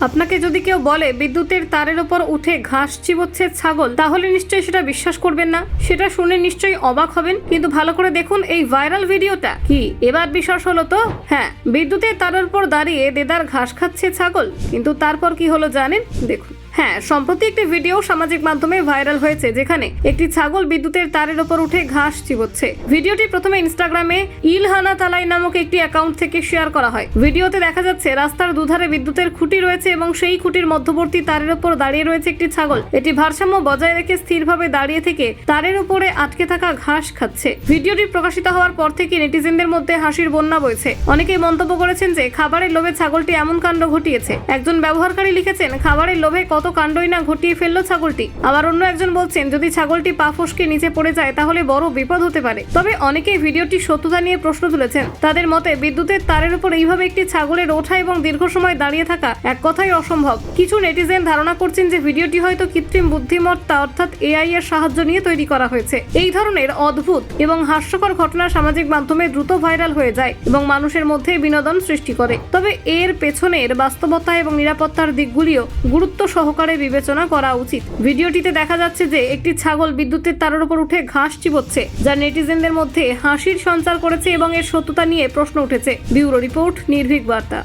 আপনাকে যদি কেউ বলে বিদ্যুতের তারের উপর উঠে ঘাস চিবোচ্ছে ছাগল, তাহলে নিশ্চয়ই সেটা বিশ্বাস করবেন না। সেটা শুনে নিশ্চয়ই অবাক হবেন, কিন্তু ভালো করে দেখুন এই ভাইরাল ভিডিওটা। কি এবার বিশ্বাস হলো তো? হ্যাঁ, বিদ্যুতের তারের উপর দাঁড়িয়ে দেদার ঘাস খাচ্ছে ছাগল। কিন্তু তারপর কি হলো জানেন? দেখুন। হ্যাঁ, সম্প্রতি একটি ভিডিও সামাজিক মাধ্যমে ভাইরাল হয়েছে, যেখানে একটি ছাগল বিদ্যুতের তারের উপর উঠে ঘাস চিবোচ্ছে। ভিডিওটি প্রথমে ইনস্টাগ্রামে ইলহানা তালাই নামক একটি অ্যাকাউন্ট থেকে শেয়ার করা হয়। ভিডিওতে দেখা যাচ্ছে রাস্তার দুধারে বিদ্যুতের খুঁটি রয়েছে এবং সেই খুঁটির মধ্যবর্তী তারের উপর দাঁড়িয়ে রয়েছে একটি ছাগল। এটি ভারসাম্য বজায় রেখে স্থিরভাবে দাঁড়িয়ে থেকে তারের উপরে আটকে থাকা ঘাস খাচ্ছে। ভিডিওটি প্রকাশিত হওয়ার পর থেকে নেটিজেনদের মধ্যে হাসির বন্যা বইছে। অনেকেই মন্তব্য করেছেন যে খাবারের লোভে ছাগলটি এমন কাণ্ড ঘটিয়েছে। একজন ব্যবহারকারী লিখেছেন, খাবারের লোভে কত কাণ্ডই না ঘটিয়ে ফেললো ছাগলটি। আবার অন্য একজন বলছেন, যদি ছাগলটি পা ফসকে নিচে পড়ে যায় তাহলে বড় বিপদ হতে পারে। তবে অনেকেই ভিডিওটির সত্যতা নিয়ে প্রশ্ন তুলেছেন। তাদের মতে বিদ্যুতের তারের উপর এইভাবে একটি ছাগলের ওঠা এবং দীর্ঘ সময় দাঁড়িয়ে থাকা এক কথাই অসম্ভব। কিছু নেটিজেন ধারণা করছেন যে ভিডিওটি হয়তো কৃত্রিম বুদ্ধিমত্তা অর্থাৎ এআই এর সাহায্য নিয়ে তৈরি করা হয়েছে। এই ধরনের অদ্ভুত এবং হাস্যকর ঘটনা সামাজিক মাধ্যমে দ্রুত ভাইরাল হয়ে যায় এবং মানুষের মধ্যে বিনোদন সৃষ্টি করে। তবে এর পেছনের বাস্তবতা এবং নিরাপত্তার দিকগুলিও গুরুত্ব সহকারে বিবেচনা করা উচিত। ভিডিওটিতে দেখা যাচ্ছে যে একটি ছাগল বিদ্যুতের তারের উপর উঠে ঘাস চিবোচ্ছে, যা নেটিজেনদের মধ্যে হাসির সঞ্চার করেছে এবং এর সত্যতা নিয়ে প্রশ্ন উঠেছে। ব্যুরো রিপোর্ট, নির্ভীক বার্তা।